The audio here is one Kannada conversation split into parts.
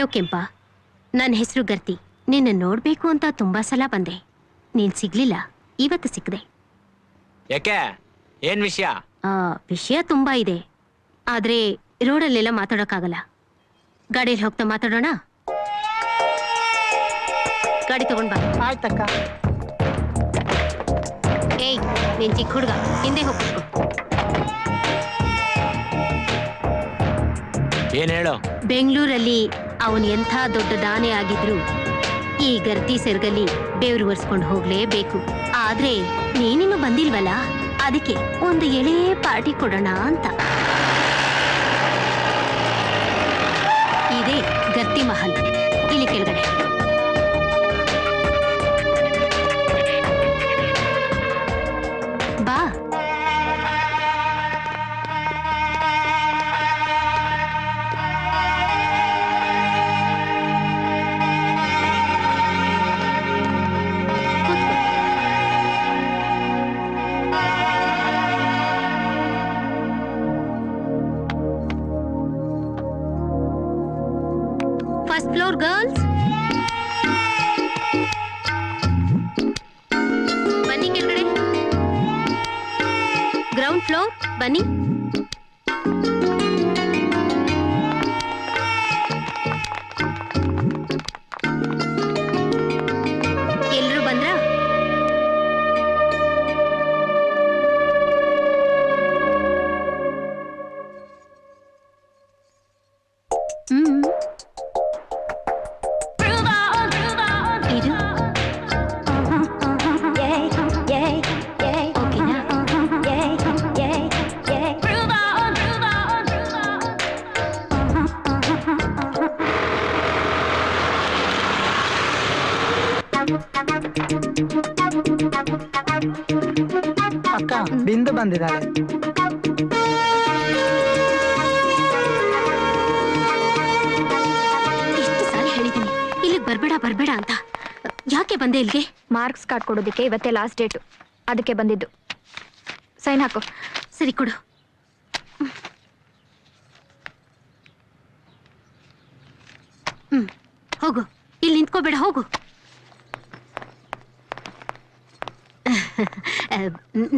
ಹೆಲೋ ಕೆಂಪ, ನನ್ನ ಹೆಸರು ಗರ್ತಿ. ನಿನ್ನ ನೋಡ್ಬೇಕು ಅಂತ ತುಂಬಾ ಸಲ ಬಂದೆ, ನೀನ್ ಸಿಗ್ಲಿಲ್ಲ. ಇವತ್ತು ಸಿಕ್ಕದೆ. ಯಾಕೆ? ಏನ್ ವಿಷಯ? ವಿಷಯ ತುಂಬಾ ಇದೆ, ಆದ್ರೆ ರೋಡಲ್ಲೆಲ್ಲ ಮಾತಾಡೋಕ್ಕಾಗಲ್ಲ. ಗಾಡಿಯಲ್ಲಿ ಹೋಗ್ತಾ ಮಾತಾಡೋಣ. ಗಾಡಿ ತಗೊಂಡ್ ಬಾ. ಆಯ್ತಕ್ಕ. ಏಯ್, ನೀನ್ ಚಿಕ್ಕ ಹುಡುಗ, ಹಿಂದೆ ಹೋಗ್ಬೇಕು. ಏನ್ ಹೇಳು? ಬೆಂಗಳೂರಲ್ಲಿ ಅವನ್ ಎಂಥ ದೊಡ್ಡ ದಾನೆ ಆಗಿದ್ರು ಈ ಗರ್ತಿ ಸೆರ್ಗಲ್ಲಿ ಬೇವ್ರು ಒರ್ಸ್ಕೊಂಡು ಹೋಗ್ಲೇಬೇಕು. ಆದ್ರೆ ನೀನಿನ್ನು ಬಂದಿಲ್ವಲ್ಲ, ಅದಕ್ಕೆ ಒಂದು ಎಳೆ ಪಾರ್ಟಿ ಕೊಡೋಣ ಅಂತ. ಇದೇ ಗರ್ತಿ ಮಹಲ್, ಇಲ್ಲಿ ಕೆಳಗಡೆ. ಬಾ. ಫಸ್ಟ್ ಫ್ಲೋರ್ ಗರ್ಲ್ಸ್, ಬನ್ನಿ ಕೆಳಗಡೆ. ಗ್ರೌಂಡ್ ಫ್ಲೋರ್ ಬನ್ನಿ. ಎಲ್ರು ಬಂದ್ರಾ? ಇದು ಓಕೆನಾ? ಅಕ್ಕ, ಬಿಂದು ಬಂದಿದ್ದಾಳೆ. ಎಷ್ಟು ಸಾರಿ ಹೇಳಿದ್ದೀನಿ ಇಲ್ಲಿಗೆ ಬರ್ಬೇಡ ಬರ್ಬೇಡ ಅಂತ. ಯಾಕೆ ಬಂದೆ ಇಲ್ಲಿಗೆ? ಮಾರ್ಕ್ಸ್ ಕಾರ್ಡ್ ಕೊಡೋದಕ್ಕೆ ಇವತ್ತೇ ಲಾಸ್ಟ್ ಡೇಟು, ಅದಕ್ಕೆ ಬಂದಿದ್ದು. ಸೈನ್ ಹಾಕು. ಸರಿ ಕೊಡು. ಹೋಗು, ಇಲ್ಲಿ ನಿಂತ್ಕೋಬೇಡ, ಹೋಗು.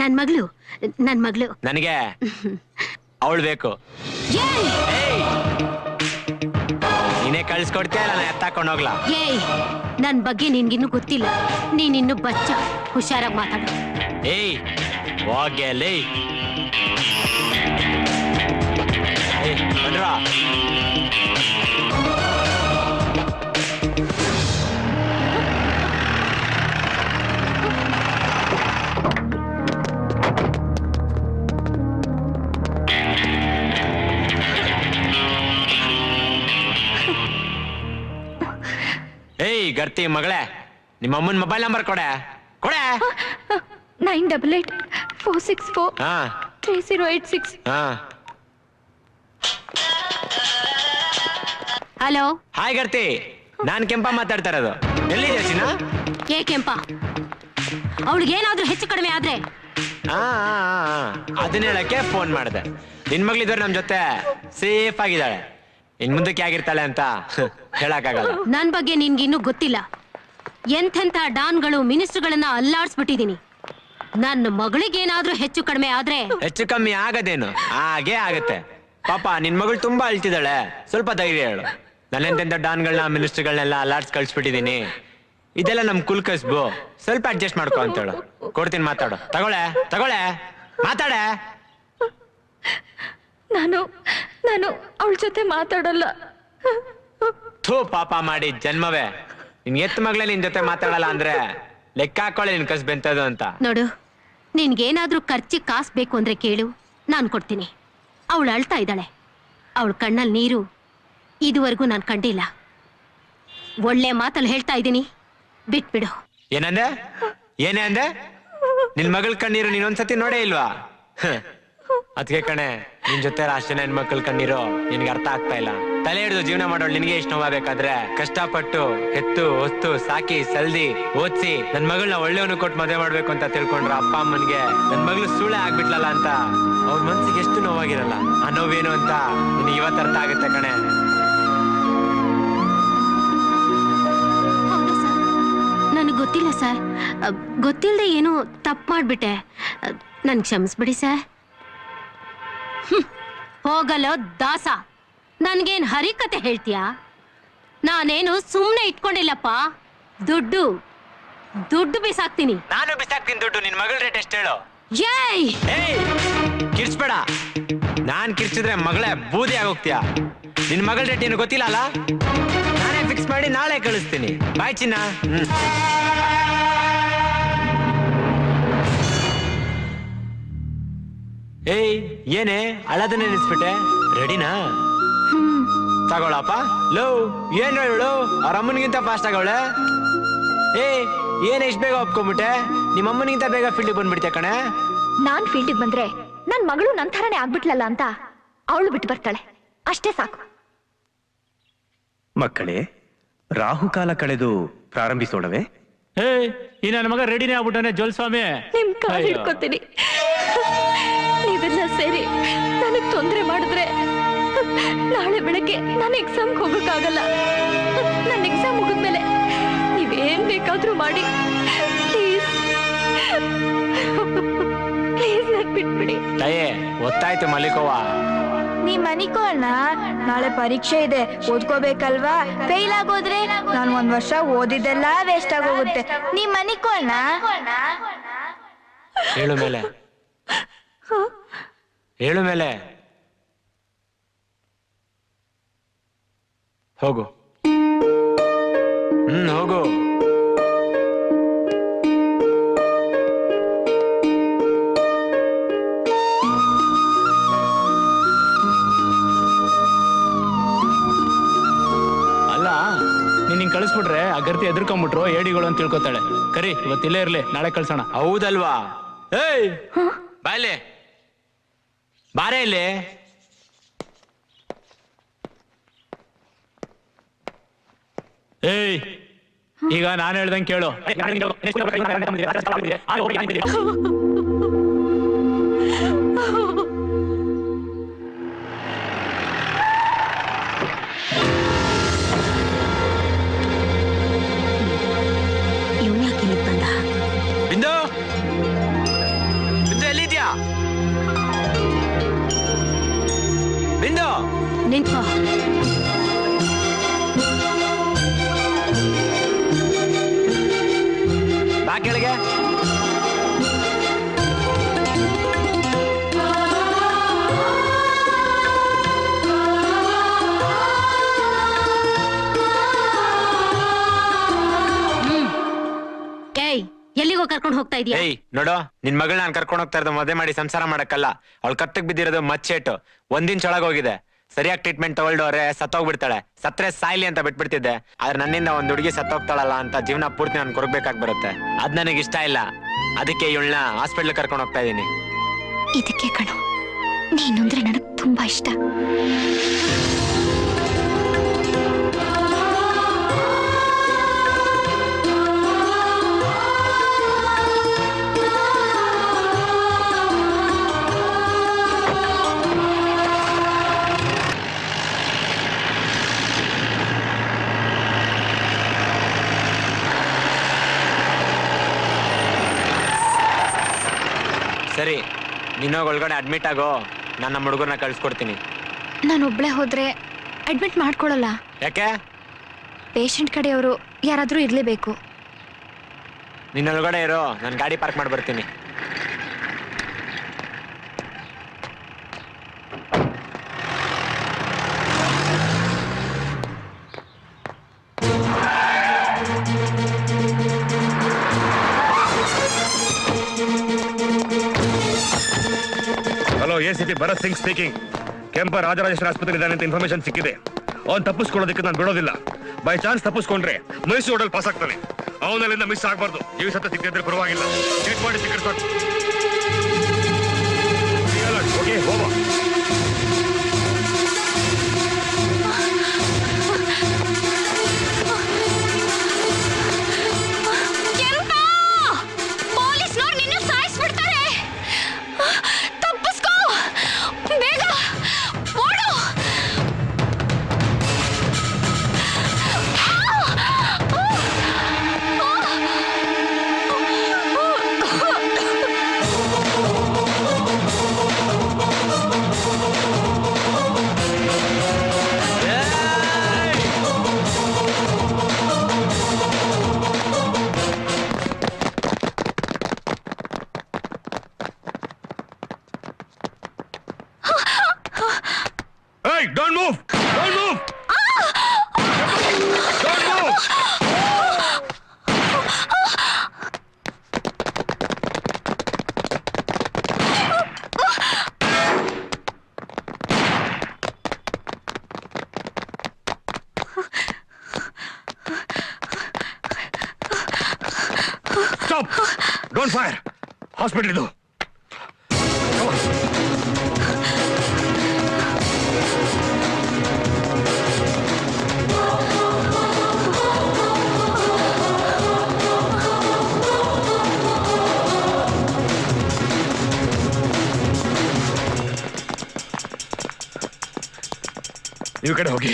ನನ್ ಮಗಳು ನನಗೆ ಅವಳು ಬೇಕು. ನೀನೇ ಕಳ್ಸ್ಕೊಡ್ತೀಯ, ನಾನು ಎತ್ತಾಕೊಂಡು ಹೋಗ್ಲಾ? ಏಯ್, ನನ್ ಬಗ್ಗೆ ನಿನ್ಗಿನ್ನೂ ಗೊತ್ತಿಲ್ಲ. ನೀನಿನ್ನು ಬಚ್ಚ, ಹುಷಾರಾಗಿ ಮಾತಾಡು. ಏಯ್ ಹೋಗೆ ಲೇ. ಬನ್ರಾ. ಏಯ್ ಗರ್ತಿ ಮಗಳೇ, ನಿಮ್ಮ ಅಮ್ಮನ ಮೊಬೈಲ್ ನಂಬರ್ ಕೊಡೆ. 9884643086. ಹಲೋ. ಹಾಯ್ ಗರ್ತಿ, ನಾನ್ ಕೆಂಪ ಮಾತಾಡ್ತಾ ಇರೋದು. ಎಲ್ಲಿದೆ ಚಿನ್ನ? ಏ ಕೆಂಪ, ಅವಳಿಗೇನಾದ್ರೂ ಹೆಚ್ಚು ಕಡಿಮೆ ಆದ್ರೆ ಅದನ್ನ ಹೇಳಕ್ಕೆ ಫೋನ್ ಮಾಡಿದೆ. ನಿನ್ ಮಗಳಿದ್ರೆ ನಮ್ ಜೊತೆ ಸೇಫ್ ಆಗಿದ್ದಾಳೆ. ಇನ್ ಮುಂದಕ್ಕೆ ಆಗಿರ್ತಾಳೆ ಅಂತ ಹೇಳಕ್ಕಾಗಲ್ಲ. ನನ್ ಬಗ್ಗೆ ನಿನ್ಗಿನ್ನೂ ಗೊತ್ತಿಲ್ಲ. ಎಂತೆಂಥ ಡಾನ್ಗಳು ಮಿನಿಸ್ಟರ್ಗಳನ್ನ ಅಲ್ಲಾಡ್ಸ್ಬಿಟ್ಟಿದೀನಿ. ನನ್ನ ಮಗಳಿಗೇನಾದ್ರೂ ಹೆಚ್ಚು ಕಡಿಮೆ ಆದ್ರೆ ಹೆಚ್ಚು ಕಮ್ಮಿ ಆಗದೇನು, ಹಾಗೆ ಆಗತ್ತೆ. ಪಾಪ ನಿನ್ ಮಗಳು ತುಂಬಾ ಅಳ್ತಿದ್ದಾಳೆ, ಸ್ವಲ್ಪ ಧೈರ್ಯ ಹೇಳು. ನಾನೆಂತೆಂಥ ಡಾನ್ಗಳನ್ನ ಮಿನಿಸ್ಟರ್ಗಳನ್ನೆಲ್ಲ ಅಲ್ಲಾಡ್ಸ್ ಕಳ್ಸ್ಬಿಟ್ಟಿದೀನಿ. ಇದೆಲ್ಲ ನಮ್ ಕುಲ್ ಕಸ್ಬು, ಸ್ವಲ್ಪ ಅಡ್ಜಸ್ಟ್ ಮಾಡ್ಕೊ ಅಂತ ಹೇಳು. ಕೊಡ್ತೀನಿ, ಮಾತಾಡು. ತಗೊಳೆ ಮಾತಾಡೆ. ನಾನು ಅವಳ ಜೊತೆ ಮಾತಾಡಲ್ಲ. ಥೂ, ಪಾಪ ಮಾಡಿ ಜನ್ಮವೇ. ನಿನ್ ಎತ್ತ ಮಗಳೇ ನಿನ್ ಜೊತೆ ಮಾತಾಡಲ್ಲ ಅಂದ್ರೆ ಲೆಕ್ಕ ಹಾಕೊಳ್ಳಿ ನಿನ್ ಕಸ್ಬೆಂತದು ಅಂತ. ನೋಡು, ನಿನ್ಗೇನಾದ್ರೂ ಖರ್ಚಿಗೆ ಕಾಸು ಬೇಕು ಅಂದ್ರೆ ಕೇಳು, ನಾನು ಕೊಡ್ತೀನಿ. ಅವಳು ಅಳ್ತಾ ಇದ್ದಾಳೆ, ಅವಳ ಕಣ್ಣಲ್ಲಿ ನೀರು ಇದುವರೆಗೂ ನಾನು ಕಂಡಿಲ್ಲ. ಒಳ್ಳೆ ಮಾತಲ್ಲಿ ಹೇಳ್ತಾ ಇದ್ದೀನಿ, ಬಿಟ್ಬಿಡು. ಏನಂದೆ? ಏನೇ ಅಂದೆ? ನಿನ್ ಮಗಳ ಕಣ್ಣೀರು ನೀನೊಂದ್ಸತಿ ನೋಡೇ ಇಲ್ವಾ? ಅದಕ್ಕೆ ಕಣೆ, ನಿನ್ ಜೊತೆ ಅಷ್ಟು ಜನ ಹೆಣ್ಮಕ್ಳ ಕಣ್ಣೀರು ನಿನ್ಗೆ ಅರ್ಥ ಆಗ್ತಾ ಇಲ್ಲ. ತಲೆ ಹಿಡಿದು ಜೀವನ ಮಾಡೋಳು ನಿನ್ಗೆ ಇಷ್ಟು ನೋವಾಗಬೇಕಾದ್ರೆ ಕಷ್ಟಪಟ್ಟು ಹೆತ್ತು ಹೊತ್ತು ಸಾಕಿ ಸಲ್ದಿ ಓದಿಸಿ ನನ್ ಮಗಳನ್ನ ಒಳ್ಳೆಯವನು ಕೊಟ್ಟು ಮದುವೆ ಮಾಡ್ಬೇಕು ಅಂತ ತಿಳ್ಕೊಂಡ್ರ ಅಪ್ಪ ಅಮ್ಮನ್ಗೆ ನನ್ ಮಗಳು ಸುಳ್ಳೆ ಆಗ್ಬಿಟ್ಲಲ್ಲ ಅಂತ ಅವ್ರ ಮನ್ಸಿಗೆ ಎಷ್ಟು ನೋವಾಗಿರಲ್ಲ. ಆ ನೋವೇನು ಅಂತ ನಿನಗೆ ಇವತ್ತು ಅರ್ಥ ಆಗುತ್ತೆ ಕಣೆ. ಗೊತ್ತಿಲ್ಲ ಸರ್. ಗೊತ್ತಿಲ್ಲದೆ ಏನೋ ತಪ್ಪು ಮಾಡ್ಬಿಟ್ಟೆ. ನನ್ ಕ್ಷಮಿಸ್ಬಿಡಿ ಸರ್. ಹೋಗಲೋ ದಾಸ, ನನ್ಗೇನ್ ಹರಿಕತೆ ಹೇಳ್ತೀಯಾ? ನಾನೇನು ಸುಮ್ನೆ ಇಟ್ಕೊಂಡಿಲ್ಲಪ್ಪ. ದುಡ್ಡು ದುಡ್ಡು ಬಿಸಾಕ್ತೀನಿ. ನಾನು ಬಿಸಾಕ್ತೀನಿ ದುಡ್ಡು. ನಿನ್ ಮಗಳ ರೇಟ್ ಎಷ್ಟು ಹೇಳು? ಏಯ್ ಕಿರ್ಚ್ಬೇಡ. ನಾನ್ ಕಿರ್ಚಿದ್ರೆ ಮಗಳೇ ಬೂದಿ ಆಗೋಗ್ತೀಯ. ನಿನ್ ಮಗಳ ರೇಟ್ ಏನು ಗೊತ್ತಿಲ್ಲ ಅಲ್ಲ? ನಾನೇ ಫಿಕ್ಸ್ ಮಾಡಿ ನಾಳೆ ಕಳಿಸ್ತೀನಿ. ಬಾಯ್ ಚಿನ್ನ. ಏಯ್ ಏನೇ ಅಳದನ್ನೇ ನಿಲ್ಸ್ಬಿಟ್ಟೆ? ರೆಡಿನಾ? ತಗೊಳಪ್ಪ. ಲೋ ಏನ್ ಹೇಳು, ಅವ್ರ ಅಮ್ಮನಿಗಿಂತ ಫಾಸ್ಟ್ ಆಗವಳೆ. ಏನ್ ಎಷ್ಟ್ ಬೇಗ ಒಪ್ಕೊಂಡ್ಬಿಟ್ಟೆ? ನಿಮ್ಮ ಅಮ್ಮನಿಗಿಂತ ಬೇಗ ಫೀಲ್ಡಿಗೆ ಬಂದ್ಬಿಡ್ತೆ ಕಣೆ. ನಾನ್ ಫೀಲ್ಡಿಗೆ ಬಂದ್ರೆ ನನ್ ಮಗಳು ನನ್ ಥರನೇ ಆಗ್ಬಿಟ್ಲಲ್ಲ ಅಂತ ಅವಳು ಬಿಟ್ಟು ಬರ್ತಾಳೆ. ಅಷ್ಟೇ ಸಾಕು. ಮಕ್ಕಳೇ, ರಾಹುಕಾಲ ಕಳೆದು ಪ್ರಾರಂಭಿಸೋಣವೇ? ಈ ನನ್ನ ಮಗ ರೆಡಿನೇ ಆಗ್ಬಿಟ್ಟಾನೆ ಜೋಲ್ಸ್ವಾಮಿ. ನಿಮ್ ಕಾಲ್ ಹಿಡ್ಕೊತೀನಿ. ನೀವೆಲ್ಲ ಸೇರಿ ನನಗ್ ತೊಂದ್ರೆ ಮಾಡಿದ್ರೆ ನಾಳೆ ಬೆಳಗ್ಗೆ ನಾನು ಎಕ್ಸಾಮ್ಗೆ ಹೋಗಕ್ಕಾಗಲ್ಲ. ನನ್ನ ಎಕ್ಸಾಮ್ ಮುಗಿದ್ಮೇಲೆ ನೀವೇನ್ ಬೇಕಾದ್ರೂ ಮಾಡಿ ಪ್ಲೀಸ್ ಪ್ಲೀಸ್ ನನ್ ಬಿಟ್ಬಿಡಿ. ತಾಯೇ ಒತ್ತಾಯ್ತು ಮಲಿಕೋವಾ. ನೀ ಮನಿಕೋ ಅಣ್ಣ, ನಾಳೆ ಪರೀಕ್ಷೆ ಇದೆ, ಓದ್ಕೋಬೇಕಲ್ವಾ? ಫೇಲ್ ಆಗೋದ್ರೆ ನಾನು 1 ವರ್ಷ ಓದಿದ್ದೆಲ್ಲ ವೇಸ್ಟ್ ಆಗೋಗುತ್ತೆ. ನೀ ಮನಿಕೋ ಅಣ್ಣ. ಹೇಳು ಮೇಲೆ, ಹೇಳು ಮೇಲೆ. ಹೋಗು. ಹೋಗು. ನೀನ್ ಕಳಿಸ್ಬಿಟ್ರೆ ಆ ಗರ್ತಿ ಎದ್ರಕೊಂಡ್ಬಿಟ್ರು ಏಡಿಗಳು ಅಂತ ತಿಳ್ಕೊತಾಳೆ. ಕರಿ ಇವತ್ತಿಲ್ಲೇ ಇರ್ಲಿ, ನಾಳೆ ಕಳ್ಸೋಣ. ಹೌದಲ್ವಾ? ಏಯ್ ಬಾಯ್ಲೆ, ಬಾರೇ ಇಲ್ಲಿ. ಏಯ್ ಈಗ ನಾನು ಹೇಳ್ದಂಗೆ ಕೇಳು. ಬಿಂದು, ಬಿಂದು ಎಲ್ಲಿದ್ಯಾ? ಬಿಂದು ನಿಂತ್ಕೋ. ಬಾ ಕೆಳಗೆ. ಎಲ್ಲಿಗೋ ಕರ್ಕೊಂಡು ಹೋಗ್ತಾ ಇದೀಯ? ಏಯ್ ನೋಡು, ನಿನ್ ಮಗಳ್ ನಾನ್ ಕರ್ಕೊಂಡು ಹೋಗ್ತಾ ಇರೋದು ಮದುವೆ ಮಾಡಿ ಸಂಸಾರ ಮಾಡಕ್ಕಲ್ಲ. ಅವಳು ಕತ್ತಕ್ ಬಿದ್ದಿರೋದು ಮಚ್ಚೇಟು. ಒಂದಿನ ಒಳಗ್ ಹೋಗಿದೆ. ಸರಿಯಾಗಿ ಟ್ರೀಟ್ಮೆಂಟ್ ತಗೊಳ್ದವ್ರೆ ಸತ್ತೋಗ್ಬಿಡ್ತಾಳೆ. ಸತ್ರೆ ಸಾಯ್ಲಿ ಅಂತ ಬಿಟ್ಬಿಡ್ತಿದ್ದೆ. ಆದ್ರೆ ನನ್ನಿಂದ ಒಂದ್ ಹುಡುಗಿ ಸತ್ತೋಗ್ತಾಳಲ್ಲ ಅಂತ ಜೀವನ ಪೂರ್ತಿ ನಾನು ಕೊರಗ್ಬೇಕಾಗಿ ಬರುತ್ತೆ. ಅದ್ ನನಗೆ ಇಷ್ಟ ಇಲ್ಲ. ಅದಕ್ಕೆ ಇವಳನ್ನ ಹಾಸ್ಪಿಟ್ಲ್ ಕರ್ಕೊಂಡು ಹೋಗ್ತಾ ಇದೀನಿ. ಇದಕ್ಕೆ ಕಣೋ, ನೀನಂದ್ರೆ ನನಗ್ ತುಂಬಾ ಇಷ್ಟ. ಸರಿ, ನೀನೋಗ ಒಳಗಡೆ ಅಡ್ಮಿಟ್ ಆಗೋ. ನಾನು ನಮ್ಮ ಹುಡುಗರನ್ನ ಕಳ್ಸ್ಕೊಡ್ತೀನಿ. ನಾನೊಬ್ಳೆ ಹೋದ್ರೆ ಅಡ್ಮಿಟ್ ಮಾಡ್ಕೊಳಲ್ಲ. ಯಾಕೆ? ಪೇಷಂಟ್ ಕಡೆಯವರು ಯಾರಾದ್ರೂ ಇರ್ಲೇಬೇಕು. ನಿನ್ನೊಳಗಡೆ ಇರೋ, ನಾನು ಗಾಡಿ ಪಾರ್ಕ್ ಮಾಡಿ ಬರ್ತೀನಿ. Hello, ACP Bharat Singh speaking. ಕೆಂಪ ರಾಜರಾಜೇಶ್ವರ ಆಸ್ಪತ್ರೆ ಇದ್ದಾನೆ ಅಂತ ಇನ್ಫಾರ್ಮೇಶನ್ ಸಿಕ್ಕಿದೆ. ಅವ್ನು ತಪ್ಪಿಸ್ಕೊಳ್ಳೋದಕ್ಕೆ ನಾನು ಬಿಡೋದಿಲ್ಲ. ಬೈ ಚಾನ್ಸ್ ತಪ್ಪಿಸ್ಕೊಂಡ್ರೆ ಮೈಸೂರು ರೋಡಲ್ಲಿ ಪಾಸ್ ಆಗ್ತಾನೆ. ಅವನಲ್ಲಿಂದ ಮಿಸ್ ಆಗಬಾರ್ದು. ಜೀವ ಸತ್ತ ಸಿಕ್ಕಿದ್ರೆ ಪರವಾಗಿಲ್ಲ, ಟ್ರೀಟ್ ಮಾಡಿ ಸಿಕ್ಕಿರ್ತಾರೆ. ಓಕೆ, ಹೋಗೋ. Don't fire. ಹಾಸ್ಪಿಟಲ್ ಇದು. ನೀವು ಕಡೆ ಹೋಗಿ,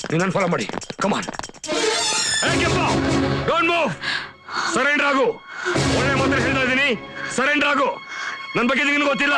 ನೀವು ನನ್ನ ಫಾಲೋ ಮಾಡಿ. ಕಮಾನ್. Don't move. ಸರೆಂಡರ್ ಆಗು. ಒಳ್ಳೆ ಮಾತ್ರ ಹೇಳ್ತಾ ಇದ್ದೀನಿ, ಸರೆಂಡರ್ ಆಗು. ನನ್ನ ಬಗ್ಗೆ ನಿನಗೆ ಗೊತ್ತಿಲ್ಲ.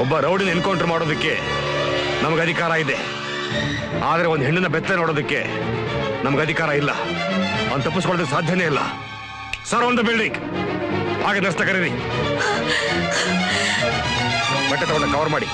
ಒಬ್ಬ ರೌಡಿನ ಎನ್ಕೌಂಟರ್ ಮಾಡೋದಕ್ಕೆ ನಮ್ಗೆ ಅಧಿಕಾರ ಇದೆ, ಆದ್ರೆ ಒಂದು ಹೆಣ್ಣನ್ನ ಬೆತ್ತ ನೋಡೋದಕ್ಕೆ ನಮ್ಗೆ ಅಧಿಕಾರ ಇಲ್ಲ. ಅವ್ನು ತಪ್ಪಿಸ್ಕೊಳ್ಳೋದಕ್ಕೆ ಸಾಧ್ಯನೇ ಇಲ್ಲ. Sir on the building. ಹಾಗೆ ನಷ್ಟ ಕರೀರಿ, ಬಟ್ಟೆ ತಗೊಂಡು ಕವರ್ ಮಾಡಿ.